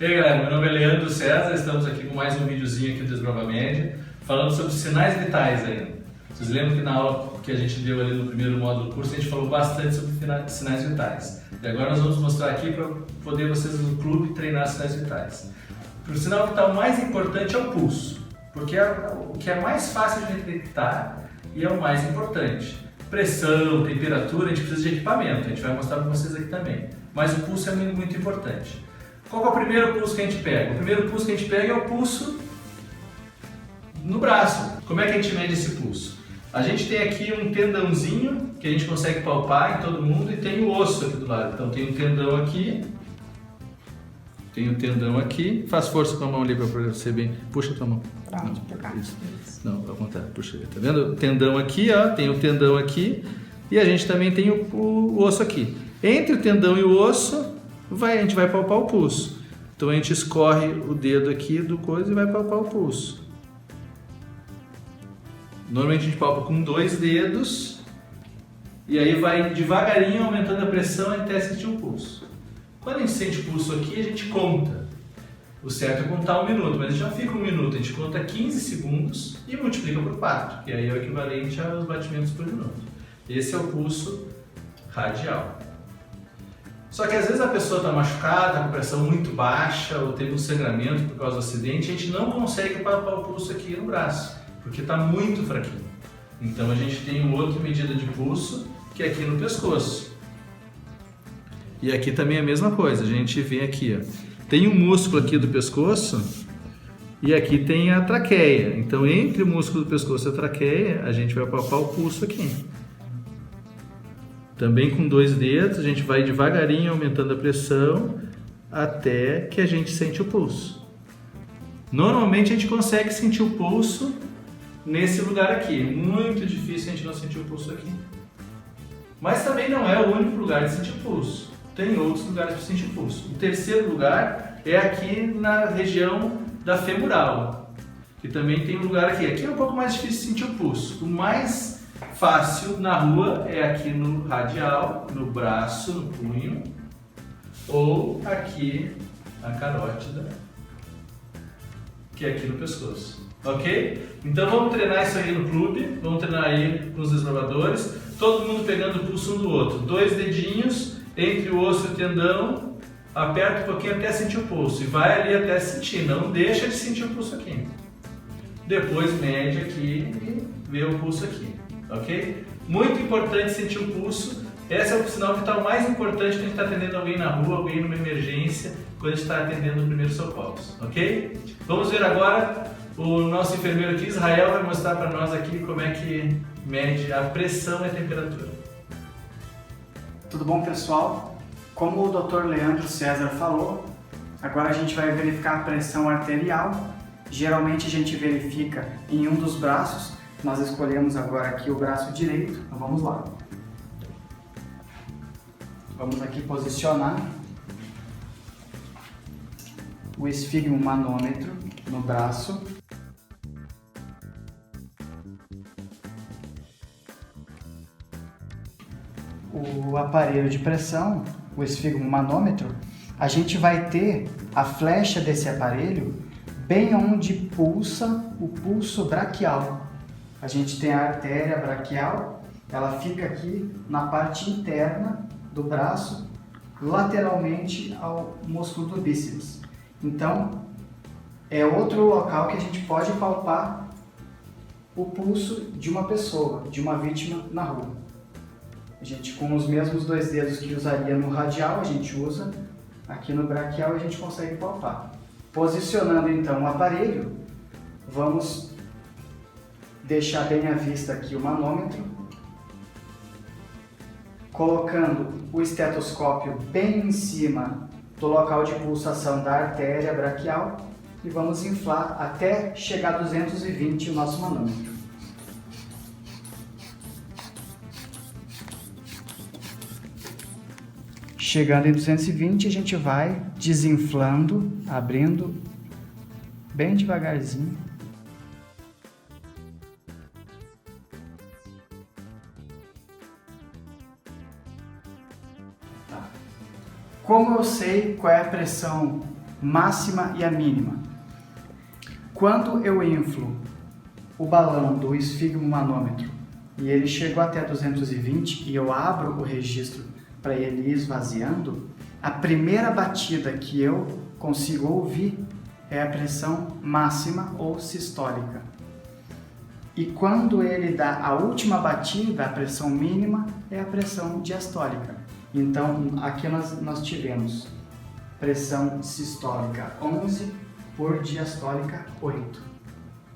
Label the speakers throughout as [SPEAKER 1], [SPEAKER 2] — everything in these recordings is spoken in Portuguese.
[SPEAKER 1] E aí galera, meu nome é Leandro César, estamos aqui com mais um videozinho aqui do Desbrava Média, falando sobre sinais vitais ainda. Vocês lembram que na aula que a gente deu ali no primeiro módulo do curso, a gente falou bastante sobre sinais vitais. E agora nós vamos mostrar aqui para poder vocês no clube treinar sinais vitais. O sinal vital mais importante é o pulso, porque é o que é mais fácil de detectar e é o mais importante. Pressão, temperatura, a gente precisa de equipamento, a gente vai mostrar para vocês aqui também. Mas o pulso é muito importante. Qual é o primeiro pulso que a gente pega? O primeiro pulso que a gente pega é o pulso no braço. Como é que a gente mede esse pulso? A gente tem aqui um tendãozinho que a gente consegue palpar em todo mundo e tem o osso aqui do lado. Então tem um tendão aqui, faz força com a mão ali para você bem. Puxa a tua mão.
[SPEAKER 2] Pronto,
[SPEAKER 1] isso. Não, ao contrário, puxa ali. Tá vendo? O tendão aqui, ó, tem o tendão aqui e a gente também tem o osso aqui. Entre o tendão e o osso, a gente vai palpar o pulso. Então a gente escorre o dedo aqui do coisa e vai palpar o pulso. Normalmente a gente palpa com 2 dedos e aí vai devagarinho aumentando a pressão até sentir o pulso. Quando a gente sente o pulso aqui, a gente conta. O certo é contar 1 minuto, mas a gente não fica 1 minuto, a gente conta 15 segundos e multiplica por 4, que aí é o equivalente aos batimentos por minuto. Esse é o pulso radial. Só que às vezes a pessoa está machucada, está com pressão muito baixa ou teve um sangramento por causa do acidente, a gente não consegue palpar o pulso aqui no braço, porque está muito fraquinho. Então a gente tem outra medida de pulso, que é aqui no pescoço. E aqui também é a mesma coisa, a gente vem aqui, ó. Tem um músculo aqui do pescoço e aqui tem a traqueia. Então entre o músculo do pescoço e a traqueia, a gente vai palpar o pulso aqui. Também com 2 dedos, a gente vai devagarinho aumentando a pressão até que a gente sente o pulso. Normalmente a gente consegue sentir o pulso nesse lugar aqui. Muito difícil a gente não sentir o pulso aqui. Mas também não é o único lugar de sentir o pulso. Tem outros lugares para sentir o pulso. O terceiro lugar é aqui na região da femoral, que também tem um lugar aqui. Aqui é um pouco mais difícil de sentir o pulso. O mais fácil na rua é aqui no radial, no braço, no punho, ou aqui na carótida, que é aqui no pescoço. Ok? Então vamos treinar isso aí no clube, vamos treinar aí com os desbravadores, todo mundo pegando o pulso um do outro. 2 dedinhos entre o osso e o tendão, aperta um pouquinho até sentir o pulso e vai ali até sentir, não deixa de sentir o pulso aqui. Depois mede aqui e vê o pulso aqui. Ok? Muito importante sentir o pulso. Esse é o sinal vital mais importante quando a gente está atendendo alguém na rua, alguém numa emergência, quando a gente está atendendo o primeiro socorros. Ok? Vamos ver agora o nosso enfermeiro aqui, Israel, vai mostrar para nós aqui como é que mede a pressão e a temperatura.
[SPEAKER 2] Tudo bom, pessoal? Como o Dr. Leandro César falou, agora a gente vai verificar a pressão arterial. Geralmente a gente verifica em um dos braços. Nós escolhemos agora aqui o braço direito, então vamos lá. Vamos aqui posicionar o esfigmo manômetro no braço. O aparelho de pressão, o esfigmo manômetro, a gente vai ter a flecha desse aparelho bem onde pulsa o pulso braquial. A gente tem a artéria braquial, ela fica aqui na parte interna do braço, lateralmente ao músculo do bíceps. Então, é outro local que a gente pode palpar o pulso de uma pessoa, de uma vítima na rua. A gente, com os mesmos 2 dedos que usaria no radial, a gente usa aqui no braquial e a gente consegue palpar. Posicionando então o aparelho, vamos deixar bem à vista aqui o manômetro, colocando o estetoscópio bem em cima do local de pulsação da artéria braquial e vamos inflar até chegar a 220 o nosso manômetro. Chegando em 220, a gente vai desinflando, abrindo bem devagarzinho. Como eu sei qual é a pressão máxima e a mínima. Quando eu inflo o balão do esfigmomanômetro e ele chegou até 220 e eu abro o registro para ele ir esvaziando, a primeira batida que eu consigo ouvir é a pressão máxima ou sistólica. E quando ele dá a última batida, a pressão mínima é a pressão diastólica. Então, aqui nós tivemos pressão sistólica 11 por diastólica 8.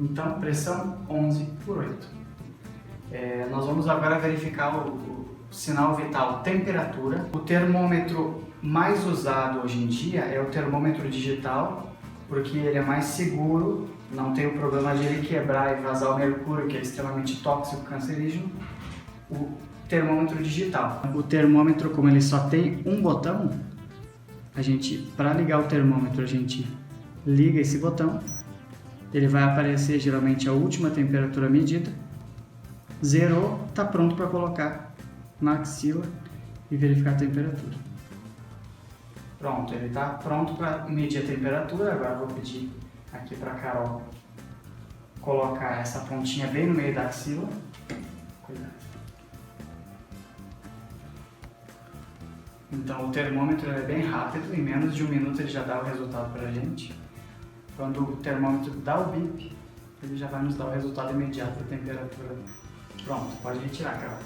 [SPEAKER 2] Então, pressão 11 por 8. Nós vamos agora verificar o sinal vital temperatura. O termômetro mais usado hoje em dia é o termômetro digital, porque ele é mais seguro, não tem o problema de ele quebrar e vazar o mercúrio, que é extremamente tóxico, cancerígeno. O termômetro digital. O termômetro, como ele só tem um botão, para ligar o termômetro, a gente liga esse botão, ele vai aparecer geralmente a última temperatura medida, zerou, está pronto para colocar na axila e verificar a temperatura. Pronto, ele está pronto para medir a temperatura. Agora eu vou pedir aqui para a Carol colocar essa pontinha bem no meio da axila. Cuidado. Então o termômetro é bem rápido, em menos de 1 minuto ele já dá o resultado para a gente. Quando o termômetro dá o bip, ele já vai nos dar o resultado imediato da temperatura. Pronto, pode retirar, Carol.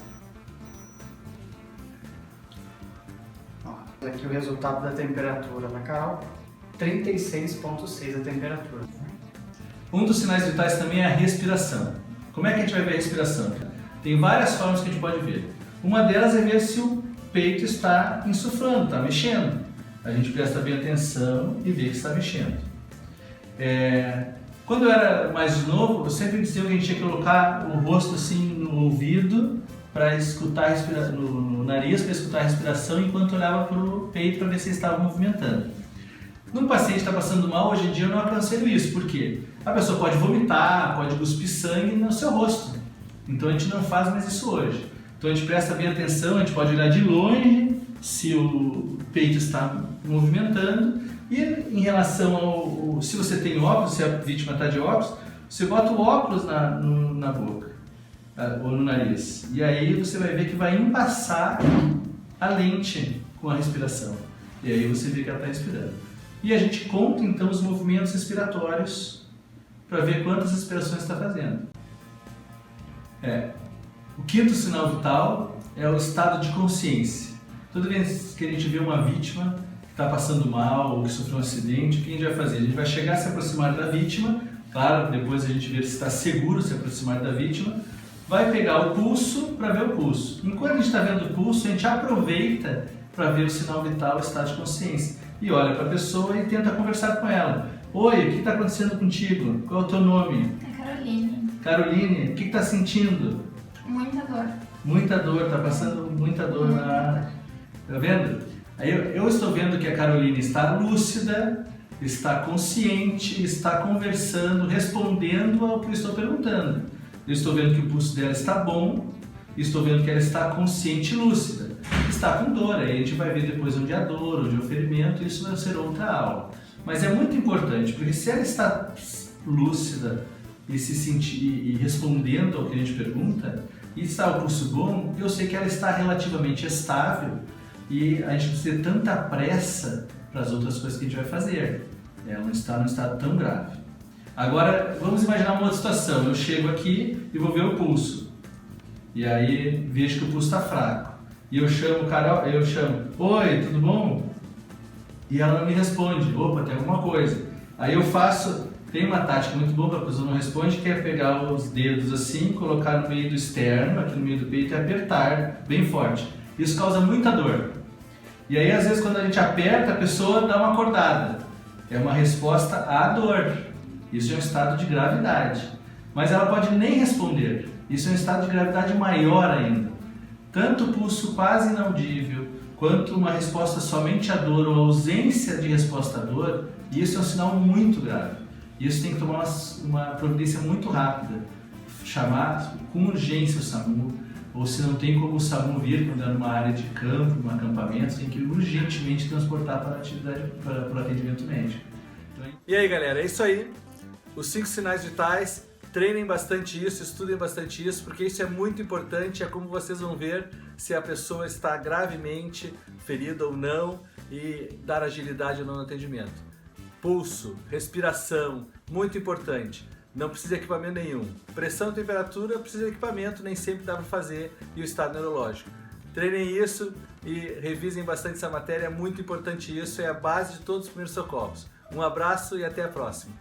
[SPEAKER 2] Ó, aqui o resultado da temperatura da Carol, 36,6 a temperatura.
[SPEAKER 1] Um dos sinais vitais também é a respiração. Como é que a gente vai ver a respiração? Tem várias formas que a gente pode ver. Uma delas é ver se o peito está insuflando, está mexendo. A gente presta bem atenção e vê que está mexendo. Quando eu era mais novo, eu sempre dizia que a gente tinha que colocar o rosto assim no ouvido para escutar no nariz, para escutar a respiração, enquanto olhava para o peito para ver se ele estava movimentando. Num paciente que está passando mal, hoje em dia eu não aconselho isso, porque a pessoa pode vomitar, pode cuspir sangue no seu rosto. Então a gente não faz mais isso hoje. Então a gente presta bem atenção, a gente pode olhar de longe se o peito está movimentando. E em relação ao... se você tem óculos, se a vítima está de óculos, você bota o óculos na boca ou no nariz. E aí você vai ver que vai embaçar a lente com a respiração. E aí você vê que ela está respirando. E a gente conta então os movimentos respiratórios para ver quantas respirações está fazendo. O quinto sinal vital é o estado de consciência. Toda vez que a gente vê uma vítima que está passando mal ou que sofreu um acidente, o que a gente vai fazer? A gente vai chegar a se aproximar da vítima, claro, depois a gente vê se está seguro se aproximar da vítima, vai pegar o pulso para ver o pulso. Enquanto a gente está vendo o pulso, a gente aproveita para ver o sinal vital, o estado de consciência. E olha para a pessoa e tenta conversar com ela. Oi, o que está acontecendo contigo? Qual é o teu nome?
[SPEAKER 3] É Caroline.
[SPEAKER 1] Caroline, o que está sentindo?
[SPEAKER 3] Muita dor.
[SPEAKER 1] Muita dor, está passando muita dor na... Tá vendo? Aí eu estou vendo que a Caroline está lúcida, está consciente, está conversando, respondendo ao que eu estou perguntando. Eu estou vendo que o pulso dela está bom, estou vendo que ela está consciente e lúcida. Está com dor, aí a gente vai ver depois onde há dor, onde há o ferimento, isso vai ser outra aula. Mas é muito importante, porque se ela está lúcida e se sentir e respondendo ao que a gente pergunta, e está o pulso bom, eu sei que ela está relativamente estável e a gente não precisa ter tanta pressa para as outras coisas que a gente vai fazer. Ela não está num estado tão grave. Agora, vamos imaginar uma outra situação. Eu chego aqui e vou ver o pulso. E aí vejo que o pulso está fraco. E eu chamo Carol, oi, tudo bom? E ela não me responde. Opa, tem alguma coisa. Aí eu tem uma tática muito boa para a pessoa não responde, que é pegar os dedos assim, colocar no meio do externo, aqui no meio do peito e apertar bem forte. Isso causa muita dor. E aí às vezes quando a gente aperta, a pessoa dá uma acordada. É uma resposta à dor. Isso é um estado de gravidade. Mas ela pode nem responder. Isso é um estado de gravidade maior ainda. Tanto o pulso quase inaudível, quanto uma resposta somente à dor ou ausência de resposta à dor, isso é um sinal muito grave. Isso tem que tomar uma providência muito rápida. Chamar com urgência o SAMU, ou se não tem como o SAMU vir quando é numa área de campo, num acampamento, tem que urgentemente transportar para o atendimento médico. E aí, galera, é isso aí. Os 5 sinais vitais. Treinem bastante isso, estudem bastante isso, porque isso é muito importante. É como vocês vão ver se a pessoa está gravemente ferida ou não e dar agilidade ou não no atendimento. Pulso, respiração, muito importante. Não precisa de equipamento nenhum. Pressão e temperatura precisa de equipamento, nem sempre dá para fazer, e o estado neurológico. Treinem isso e revisem bastante essa matéria, é muito importante isso, é a base de todos os primeiros socorros. Um abraço e até a próxima.